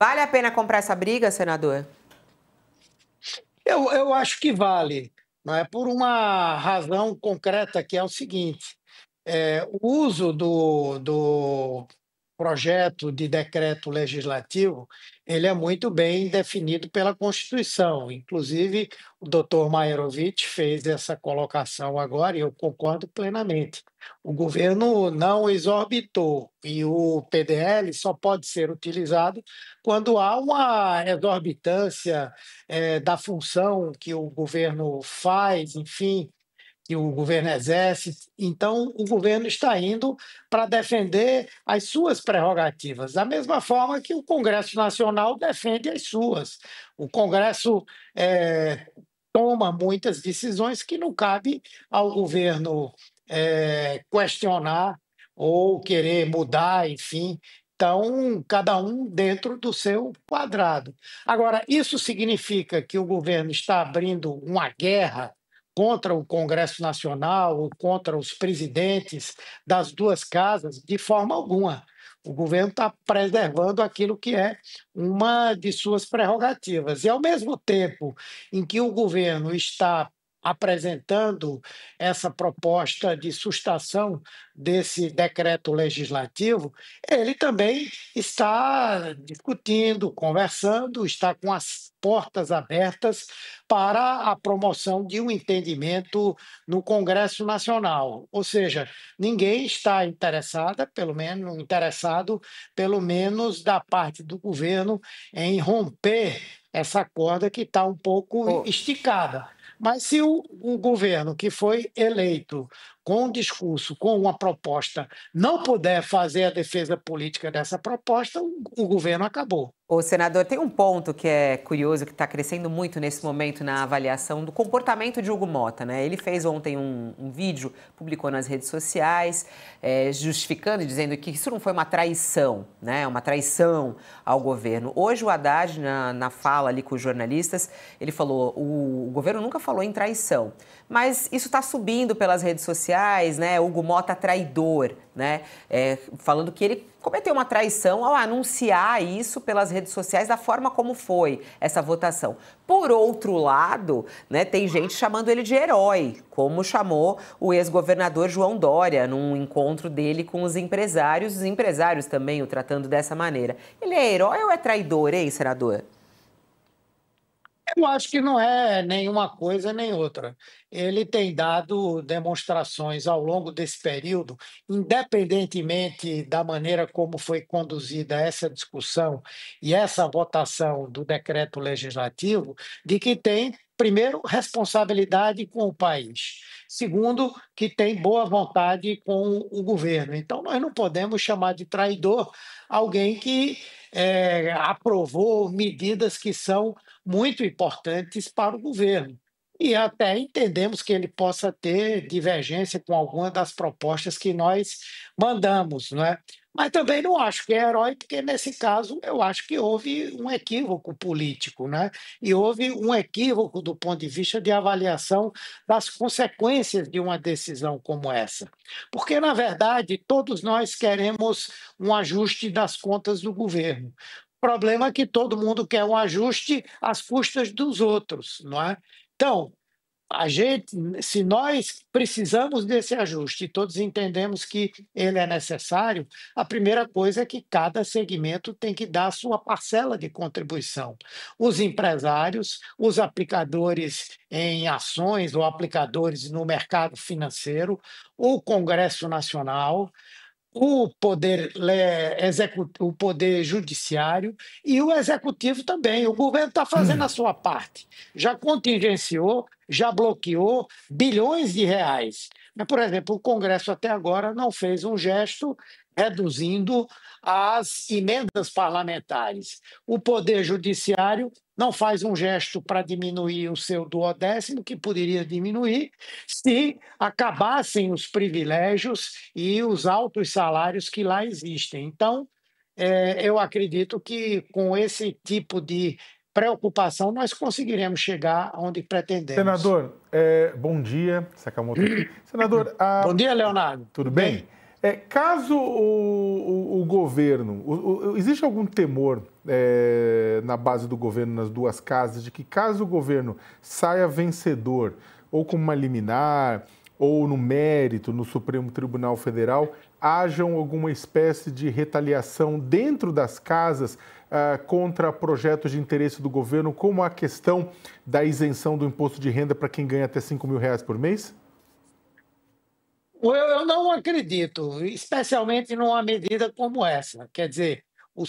Vale a pena comprar essa briga, senador? Eu acho que vale, não é? Por uma razão concreta, que é o seguinte: o uso do projeto de decreto legislativo, ele é muito bem definido pela Constituição. Inclusive, o doutor Maierovitch fez essa colocação agora, e eu concordo plenamente. O governo não exorbitou, e o PDL só pode ser utilizado quando há uma exorbitância da função que o governo faz, enfim, que o governo exerce. Então, o governo está indo para defender as suas prerrogativas, da mesma forma que o Congresso Nacional defende as suas. O Congresso toma muitas decisões que não cabe ao governo questionar ou querer mudar, enfim. Então, cada um dentro do seu quadrado. Agora, isso significa que o governo está abrindo uma guerra contra o Congresso Nacional ou contra os presidentes das duas casas? De forma alguma. O governo está preservando aquilo que é uma de suas prerrogativas. E, ao mesmo tempo em que o governo está apresentando essa proposta de sustação desse decreto legislativo, ele também está discutindo, conversando, está com as portas abertas para a promoção de um entendimento no Congresso Nacional. Ou seja, ninguém está interessado, pelo menos da parte do governo, em romper essa corda que está um pouco Ô, esticada. Mas se o governo que foi eleito com um discurso, com uma proposta, não puder fazer a defesa política dessa proposta, o governo acabou. Ô, senador, tem um ponto que é curioso, que está crescendo muito nesse momento na avaliação do comportamento de Hugo Motta, né? Ele fez ontem um vídeo, publicou nas redes sociais, justificando e dizendo que isso não foi uma traição, né? Uma traição ao governo. Hoje o Haddad, na fala ali com os jornalistas, ele falou, o governo nunca falou em traição, mas isso está subindo pelas redes sociais, né? Hugo Motta traidor, né? Falando que ele cometeu uma traição ao anunciar isso pelas redes sociais da forma como foi essa votação. Por outro lado, né, tem gente chamando ele de herói, como chamou o ex-governador João Dória num encontro dele com os empresários também o tratando dessa maneira. Ele é herói ou é traidor, hein, senador? Eu acho que não é nenhuma coisa nem outra. Ele tem dado demonstrações ao longo desse período, independentemente da maneira como foi conduzida essa discussão e essa votação do decreto legislativo, de que tem, primeiro, responsabilidade com o país. Segundo, que tem boa vontade com o governo. Então, nós não podemos chamar de traidor alguém que aprovou medidas que são muito importantes para o governo. E até entendemos que ele possa ter divergência com alguma das propostas que nós mandamos, não é? Mas também não acho que é herói, porque nesse caso eu acho que houve um equívoco político, né? E houve um equívoco do ponto de vista de avaliação das consequências de uma decisão como essa. Porque, na verdade, todos nós queremos um ajuste das contas do governo. O problema é que todo mundo quer um ajuste às custas dos outros, não é? Então, a gente, se nós precisamos desse ajuste e todos entendemos que ele é necessário, a primeira coisa é que cada segmento tem que dar a sua parcela de contribuição. Os empresários, os aplicadores em ações ou aplicadores no mercado financeiro, o Congresso Nacional, o poder judiciário e o executivo também. O governo está fazendo a sua parte. Já contingenciou, já bloqueou bilhões de reais. Mas, por exemplo, o Congresso até agora não fez um gesto reduzindo as emendas parlamentares. O Poder Judiciário não faz um gesto para diminuir o seu duodécimo, que poderia diminuir se acabassem os privilégios e os altos salários que lá existem. Então, eu acredito que com esse tipo de preocupação nós conseguiremos chegar onde pretendemos. Senador, bom dia. Sakamoto aqui. Senador, Bom dia, Leonardo. tudo bem? Caso o governo... existe algum temor na base do governo, nas duas casas, de que caso o governo saia vencedor, ou com uma liminar, ou no mérito, no Supremo Tribunal Federal, hajam alguma espécie de retaliação dentro das casas contra projetos de interesse do governo, como a questão da isenção do imposto de renda para quem ganha até R$ 5.000 por mês? Eu não acredito, especialmente numa medida como essa. Quer dizer, o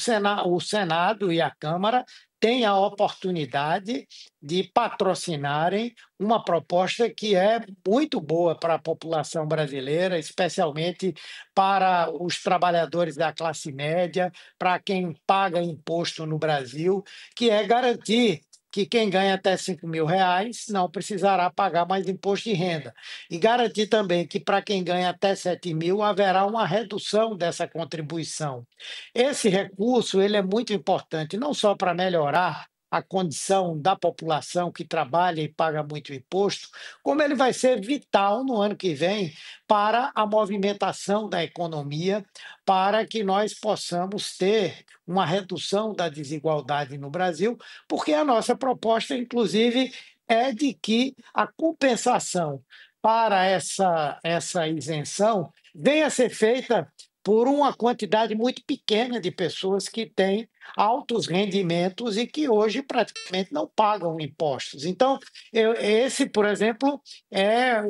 Senado e a Câmara têm a oportunidade de patrocinarem uma proposta que é muito boa para a população brasileira, especialmente para os trabalhadores da classe média, para quem paga imposto no Brasil, que é garantir que quem ganha até R$ 5.000 não precisará pagar mais imposto de renda. E garantir também que para quem ganha até 7.000 haverá uma redução dessa contribuição. Esse recurso ele é muito importante, não só para melhorar a condição da população que trabalha e paga muito imposto, como ele vai ser vital no ano que vem para a movimentação da economia, para que nós possamos ter uma redução da desigualdade no Brasil, porque a nossa proposta, inclusive, é de que a compensação para essa isenção venha a ser feita por uma quantidade muito pequena de pessoas que têm altos rendimentos e que hoje praticamente não pagam impostos. Então, esse, por exemplo, é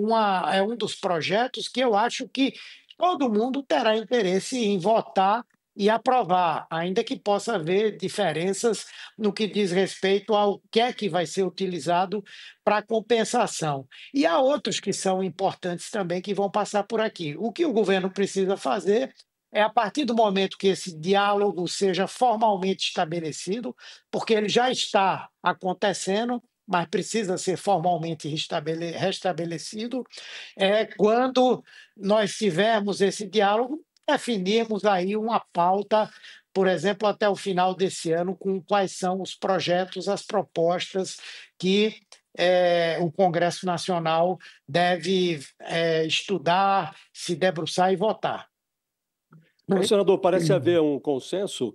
um dos projetos que eu acho que todo mundo terá interesse em votar e aprovar, ainda que possa haver diferenças no que diz respeito ao que é que vai ser utilizado para compensação. E há outros que são importantes também que vão passar por aqui. O que o governo precisa fazer é, a partir do momento que esse diálogo seja formalmente estabelecido, porque ele já está acontecendo, mas precisa ser formalmente restabelecido, quando nós tivermos esse diálogo, definirmos aí uma pauta, por exemplo, até o final desse ano, com quais são os projetos, as propostas que o Congresso Nacional deve estudar, se debruçar e votar. Senador, parece haver um consenso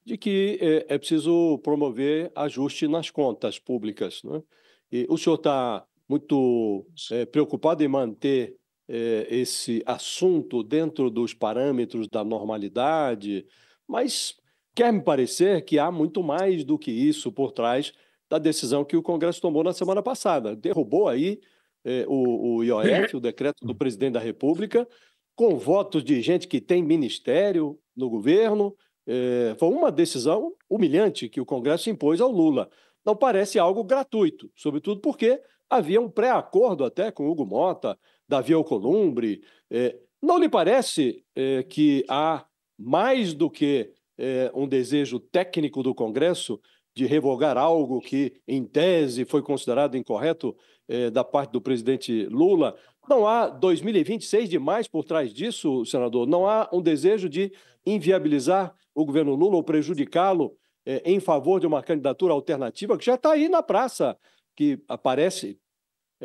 de que é preciso promover ajuste nas contas públicas, né? E o senhor está muito preocupado em manter esse assunto dentro dos parâmetros da normalidade, mas quer me parecer que há muito mais do que isso por trás da decisão que o Congresso tomou na semana passada. Derrubou aí o IOF, o decreto do presidente da República, com votos de gente que tem ministério no governo. Foi uma decisão humilhante que o Congresso impôs ao Lula. Não parece algo gratuito, sobretudo porque havia um pré-acordo até com Hugo Mota, Davi Alcolumbre. Não lhe parece que há mais do que um desejo técnico do Congresso de revogar algo que, em tese, foi considerado incorreto da parte do presidente Lula? Não há 2026 demais por trás disso, senador? Não há um desejo de inviabilizar o governo Lula ou prejudicá-lo em favor de uma candidatura alternativa que já está aí na praça, que aparece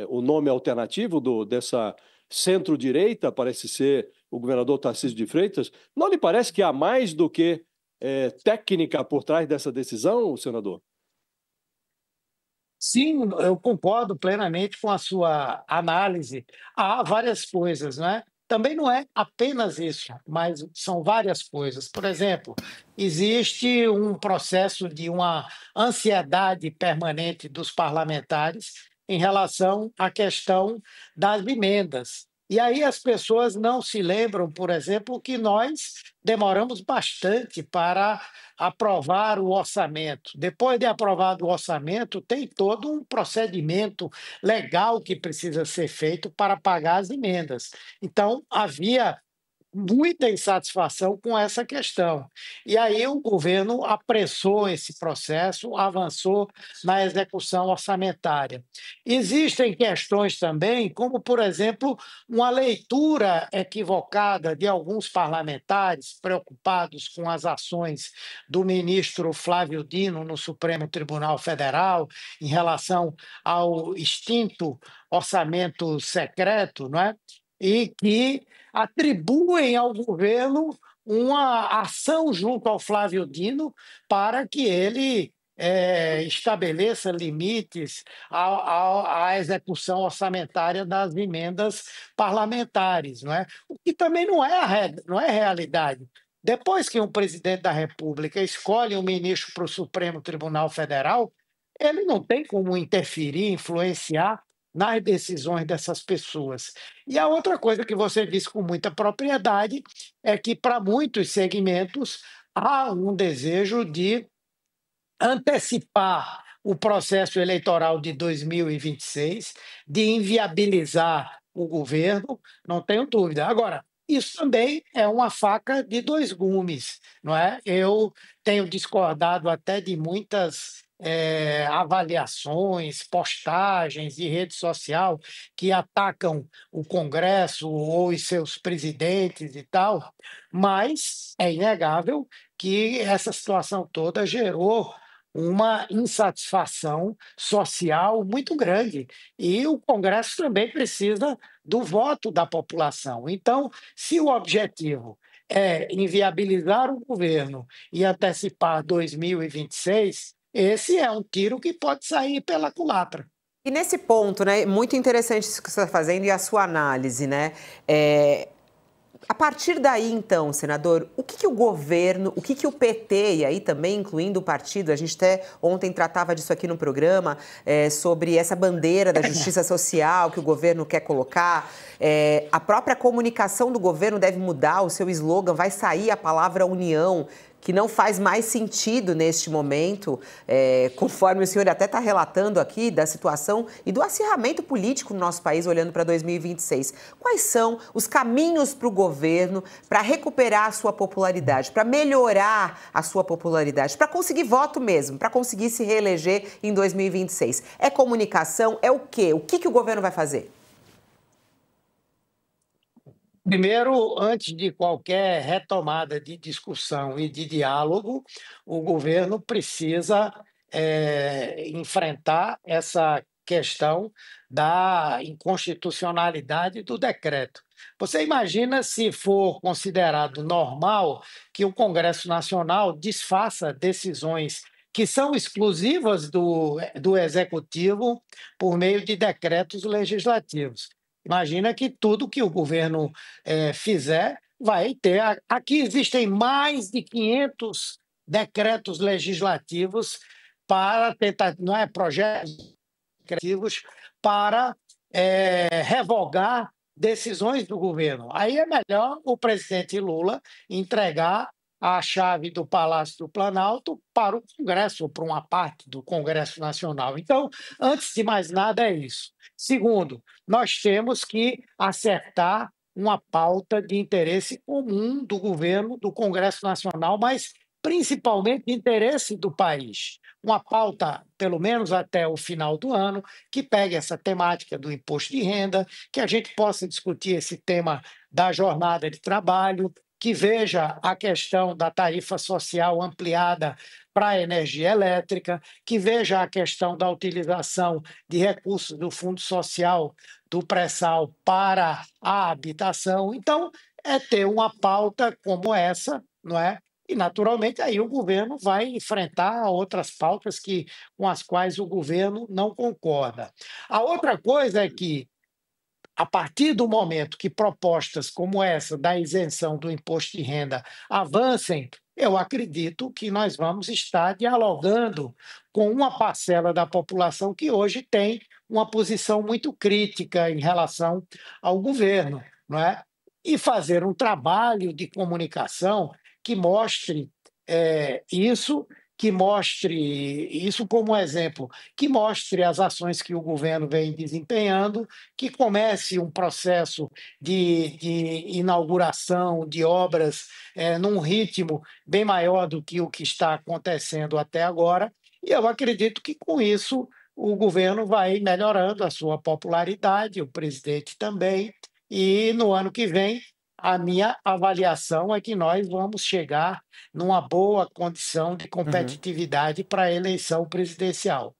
o nome alternativo dessa centro-direita, parece ser o governador Tarcísio de Freitas. Não lhe parece que há mais do que técnica por trás dessa decisão, senador? Sim, eu concordo plenamente com a sua análise. Há várias coisas, não é? Também não é apenas isso, mas são várias coisas. Por exemplo, existe um processo de uma ansiedade permanente dos parlamentares em relação à questão das emendas. E aí as pessoas não se lembram, por exemplo, que nós demoramos bastante para aprovar o orçamento. Depois de aprovado o orçamento, tem todo um procedimento legal que precisa ser feito para pagar as emendas. Então, havia muita insatisfação com essa questão. E aí o governo apressou esse processo, avançou na execução orçamentária. Existem questões também, como, por exemplo, uma leitura equivocada de alguns parlamentares preocupados com as ações do ministro Flávio Dino no Supremo Tribunal Federal em relação ao extinto orçamento secreto, não é? e que atribuem ao governo uma ação junto ao Flávio Dino para que ele estabeleça limites à execução orçamentária das emendas parlamentares, não é? O que também não é realidade. Depois que um presidente da República escolhe um ministro para o Supremo Tribunal Federal, ele não tem como interferir, influenciar nas decisões dessas pessoas. E a outra coisa que você disse com muita propriedade é que, para muitos segmentos, há um desejo de antecipar o processo eleitoral de 2026, de inviabilizar o governo, não tenho dúvida. Agora, isso também é uma faca de dois gumes, não é? Eu tenho discordado até de muitas avaliações, postagens de rede social que atacam o Congresso ou os seus presidentes e tal, mas é inegável que essa situação toda gerou uma insatisfação social muito grande. E o Congresso também precisa do voto da população. Então, se o objetivo é inviabilizar o governo e antecipar 2026, esse é um tiro que pode sair pela culatra. E nesse ponto, né, muito interessante isso que você está fazendo e a sua análise, né? A partir daí, então, senador, o que o governo, o que o PT, e aí também incluindo o partido, a gente até ontem tratava disso aqui no programa, sobre essa bandeira da justiça social que o governo quer colocar, a própria comunicação do governo deve mudar, o seu slogan, vai sair a palavra união, que não faz mais sentido neste momento, conforme o senhor até está relatando aqui, da situação e do acirramento político no nosso país, olhando para 2026. Quais são os caminhos para o governo para recuperar a sua popularidade, para melhorar a sua popularidade, para conseguir voto mesmo, para conseguir se reeleger em 2026? É comunicação? É o quê? O que o governo vai fazer? Primeiro, antes de qualquer retomada de discussão e de diálogo, o governo precisa enfrentar essa questão da inconstitucionalidade do decreto. Você imagina se for considerado normal que o Congresso Nacional desfaça decisões que são exclusivas do Executivo por meio de decretos legislativos. Imagina que tudo que o governo fizer vai ter. Aqui existem mais de 500 decretos legislativos para tentar, não é, projetos legislativos para revogar decisões do governo. Aí é melhor o presidente Lula entregar a chave do Palácio do Planalto para o Congresso, ou para uma parte do Congresso Nacional. Então, antes de mais nada, é isso. Segundo, nós temos que acertar uma pauta de interesse comum do governo, do Congresso Nacional, mas principalmente de interesse do país. Uma pauta, pelo menos até o final do ano, que pegue essa temática do imposto de renda, que a gente possa discutir esse tema da jornada de trabalho, que veja a questão da tarifa social ampliada para a energia elétrica, que veja a questão da utilização de recursos do Fundo Social do Pré-Sal para a habitação. Então, é ter uma pauta como essa, não é? E, naturalmente, aí o governo vai enfrentar outras pautas com as quais o governo não concorda. A outra coisa é que, a partir do momento que propostas como essa da isenção do imposto de renda avancem, eu acredito que nós vamos estar dialogando com uma parcela da população que hoje tem uma posição muito crítica em relação ao governo, não é? E fazer um trabalho de comunicação que mostre isso, que mostre isso como exemplo, que mostre as ações que o governo vem desempenhando, que comece um processo de inauguração de obras num ritmo bem maior do que o que está acontecendo até agora, e eu acredito que com isso o governo vai melhorando a sua popularidade, o presidente também, e no ano que vem a minha avaliação é que nós vamos chegar numa boa condição de competitividade para a eleição presidencial.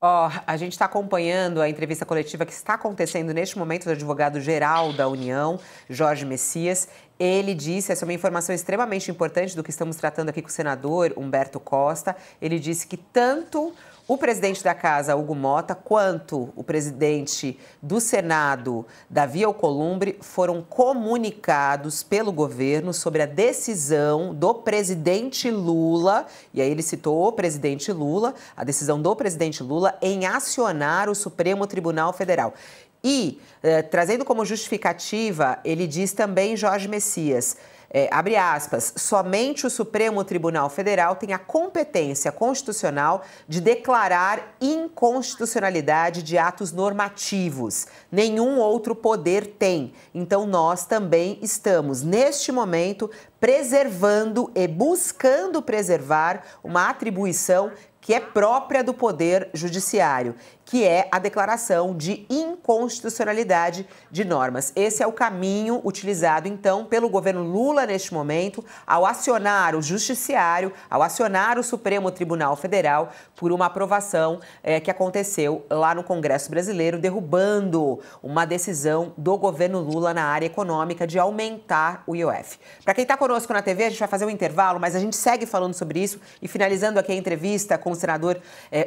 Ó, a gente está acompanhando a entrevista coletiva que está acontecendo neste momento do advogado-geral da União, Jorge Messias. Ele disse, essa é uma informação extremamente importante do que estamos tratando aqui com o senador Humberto Costa, ele disse que tanto o presidente da Casa, Hugo Mota, quanto o presidente do Senado, Davi Alcolumbre, foram comunicados pelo governo sobre a decisão do presidente Lula, e aí ele citou o presidente Lula, a decisão do presidente Lula em acionar o Supremo Tribunal Federal. E, trazendo como justificativa, ele diz também, Jorge Messias, abre aspas, somente o Supremo Tribunal Federal tem a competência constitucional de declarar inconstitucionalidade de atos normativos. Nenhum outro poder tem. Então, nós também estamos, neste momento, preservando e buscando preservar uma atribuição que é própria do Poder Judiciário, que é a declaração de inconstitucionalidade de normas. Esse é o caminho utilizado, então, pelo governo Lula neste momento, ao acionar o Judiciário, ao acionar o Supremo Tribunal Federal por uma aprovação que aconteceu lá no Congresso Brasileiro, derrubando uma decisão do governo Lula na área econômica de aumentar o IOF. Para quem está conosco na TV, a gente vai fazer um intervalo, mas a gente segue falando sobre isso e finalizando aqui a entrevista com o senador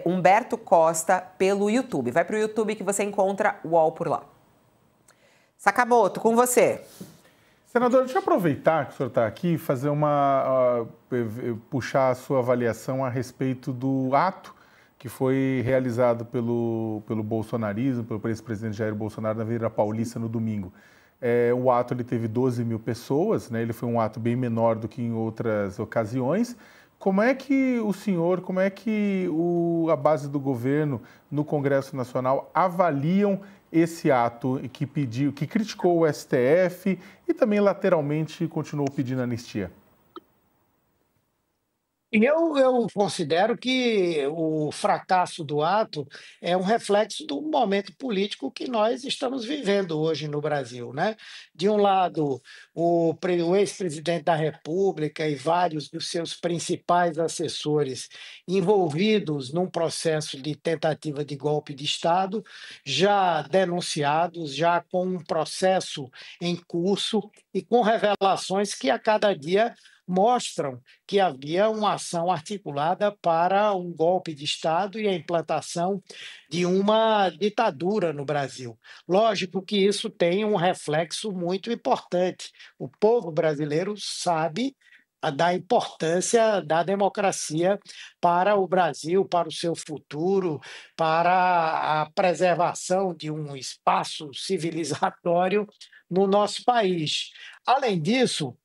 Humberto Costa pelo YouTube. Vai para o YouTube que você encontra o UOL por lá. Sakamoto, com você. Senador, deixa eu aproveitar que o senhor está aqui e fazer puxar a sua avaliação a respeito do ato que foi realizado pelo bolsonarismo, pelo ex-presidente Jair Bolsonaro na Avenida Paulista no domingo. O ato ele teve 12 mil pessoas, né? Ele foi um ato bem menor do que em outras ocasiões. Como é que o senhor, a base do governo no Congresso Nacional avaliam esse ato que criticou o STF e também lateralmente continuou pedindo anistia? Eu considero que o fracasso do ato é um reflexo do momento político que nós estamos vivendo hoje no Brasil, né? De um lado, o ex-presidente da República e vários dos seus principais assessores envolvidos num processo de tentativa de golpe de Estado, já denunciados, já com um processo em curso e com revelações que a cada dia mostram que havia uma ação articulada para um golpe de Estado e a implantação de uma ditadura no Brasil. Lógico que isso tem um reflexo muito importante. O povo brasileiro sabe da importância da democracia para o Brasil, para o seu futuro, para a preservação de um espaço civilizatório no nosso país. Além disso,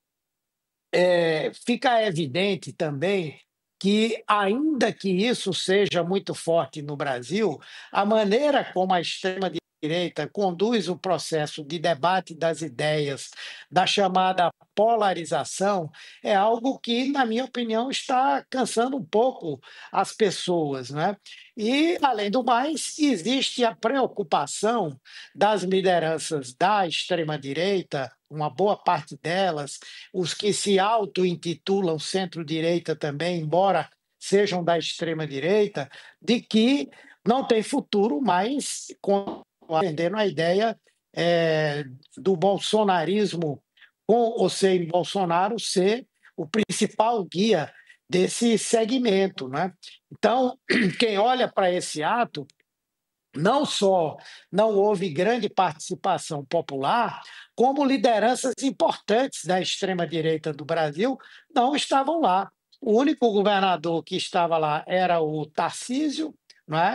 fica evidente também que, ainda que isso seja muito forte no Brasil, a maneira como a extrema-direita conduz o processo de debate das ideias, da chamada polarização, é algo que, na minha opinião, está cansando um pouco as pessoas, né? E, além do mais, existe a preocupação das lideranças da extrema-direita, uma boa parte delas, os que se auto-intitulam centro-direita também, embora sejam da extrema-direita, de que não tem futuro mais atendendo a ideia do bolsonarismo, com ou sem Bolsonaro, ser o principal guia desse segmento, né? Então, quem olha para esse ato, não só não houve grande participação popular, como lideranças importantes da extrema-direita do Brasil não estavam lá. O único governador que estava lá era o Tarcísio, não é?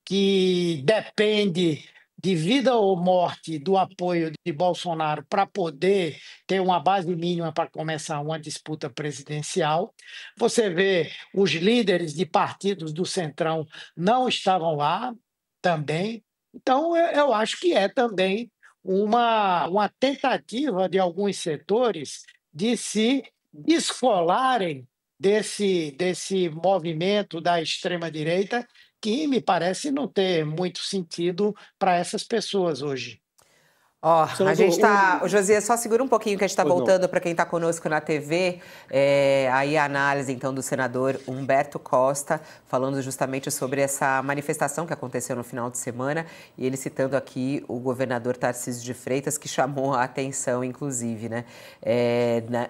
Que depende de vida ou morte do apoio de Bolsonaro para poder ter uma base mínima para começar uma disputa presidencial. Você vê os líderes de partidos do Centrão não estavam lá também. Então, eu acho que é também uma tentativa de alguns setores de se descolarem desse movimento da extrema-direita, que me parece não ter muito sentido para essas pessoas hoje. Ó, a Senador, gente está. Josias, só segura um pouquinho que a gente está Pois não. voltando para quem está conosco na TV. Aí a análise, então, do senador Humberto Costa, falando justamente sobre essa manifestação que aconteceu no final de semana, e ele citando aqui o governador Tarcísio de Freitas, que chamou a atenção, inclusive, né,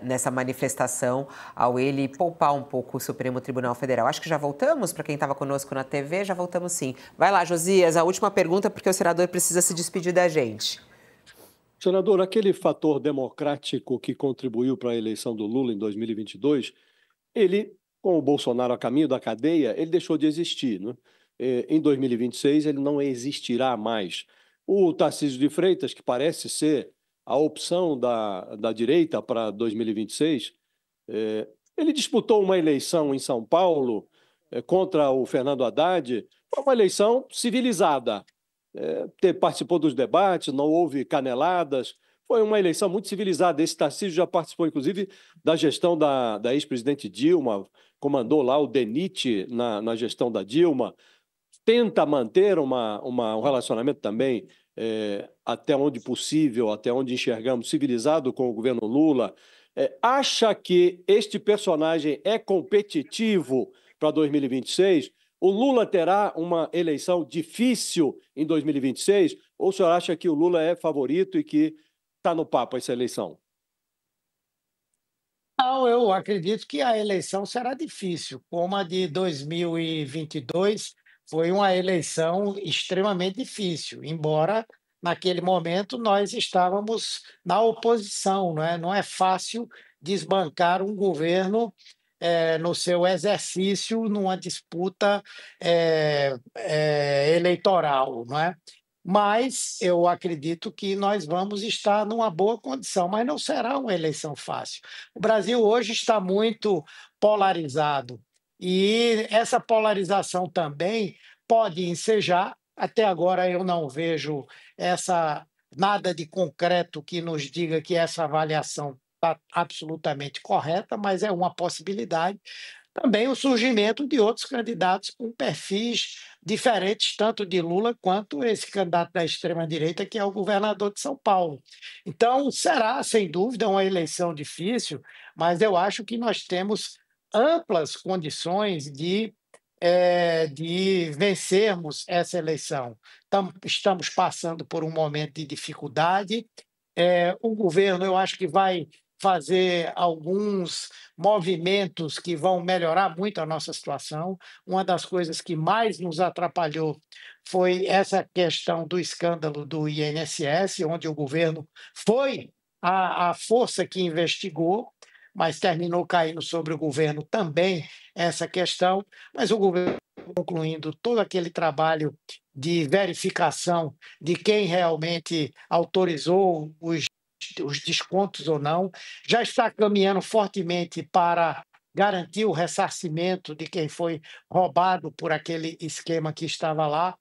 nessa manifestação, ao ele poupar um pouco o Supremo Tribunal Federal. Acho que já voltamos, para quem estava conosco na TV, já voltamos sim. Vai lá, Josias, a última pergunta, porque o senador precisa se despedir da gente. Senador, aquele fator democrático que contribuiu para a eleição do Lula em 2022, ele, com o Bolsonaro a caminho da cadeia, ele deixou de existir, né? Em 2026, ele não existirá mais. O Tarcísio de Freitas, que parece ser a opção da direita para 2026, ele disputou uma eleição em São Paulo contra o Fernando Haddad, foi uma eleição civilizada. Participou dos debates, não houve caneladas, foi uma eleição muito civilizada. Esse Tarcísio já participou, inclusive, da gestão da ex-presidente Dilma, comandou lá o DENIT na gestão da Dilma, tenta manter um relacionamento também, até onde possível, até onde enxergamos, civilizado com o governo Lula. Acha que este personagem é competitivo para 2026? O Lula terá uma eleição difícil em 2026? Ou o senhor acha que o Lula é favorito e que está no papo essa eleição? Não, eu acredito que a eleição será difícil, como a de 2022 foi uma eleição extremamente difícil, embora naquele momento nós estávamos na oposição, não é? Não é fácil desbancar um governo no seu exercício numa disputa eleitoral, não é? Mas eu acredito que nós vamos estar numa boa condição, mas não será uma eleição fácil. O Brasil hoje está muito polarizado e essa polarização também pode ensejar. Até agora eu não vejo essa nada de concreto que nos diga que essa avaliação está absolutamente correta, mas é uma possibilidade. Também o surgimento de outros candidatos com perfis diferentes, tanto de Lula quanto esse candidato da extrema-direita, que é o governador de São Paulo. Então, será, sem dúvida, uma eleição difícil, mas eu acho que nós temos amplas condições de vencermos essa eleição. Estamos passando por um momento de dificuldade. O governo, eu acho que vai fazer alguns movimentos que vão melhorar muito a nossa situação. Uma das coisas que mais nos atrapalhou foi essa questão do escândalo do INSS, onde o governo foi a força que investigou, mas terminou caindo sobre o governo também essa questão. Mas o governo, concluindo todo aquele trabalho de verificação de quem realmente autorizou os descontos ou não, já está caminhando fortemente para garantir o ressarcimento de quem foi roubado por aquele esquema que estava lá.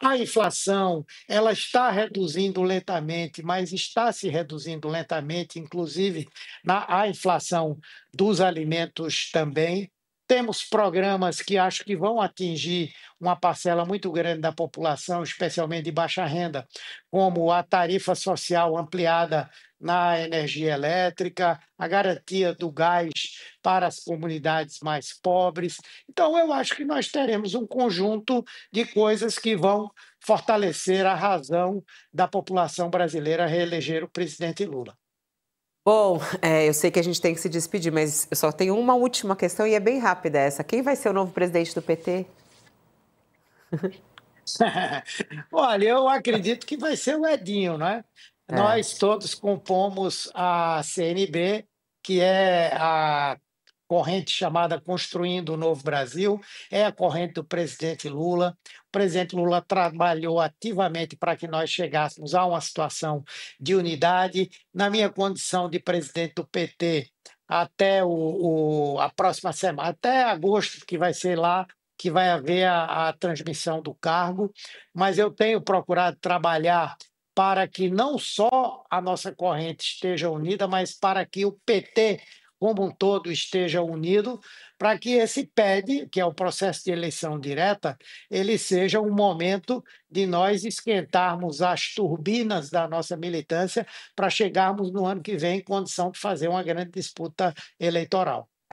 A inflação, ela está reduzindo lentamente, mas está se reduzindo lentamente, inclusive a inflação dos alimentos também. Temos programas que acho que vão atingir uma parcela muito grande da população, especialmente de baixa renda, como a tarifa social ampliada na energia elétrica, a garantia do gás para as comunidades mais pobres. Então, eu acho que nós teremos um conjunto de coisas que vão fortalecer a razão da população brasileira reeleger o presidente Lula. Bom, eu sei que a gente tem que se despedir, mas eu só tenho uma última questão e é bem rápida essa. Quem vai ser o novo presidente do PT? Olha, eu acredito que vai ser o Edinho, né? Nós todos compomos a CNB, que é a corrente chamada Construindo o Novo Brasil, é a corrente do presidente Lula. O presidente Lula trabalhou ativamente para que nós chegássemos a uma situação de unidade. Na minha condição de presidente do PT, até a próxima semana, até agosto, que vai ser lá, que vai haver a transmissão do cargo, mas eu tenho procurado trabalhar para que não só a nossa corrente esteja unida, mas para que o PT como um todo esteja unido para que esse PED, que é o processo de eleição direta, ele seja um momento de nós esquentarmos as turbinas da nossa militância para chegarmos no ano que vem em condição de fazer uma grande disputa eleitoral.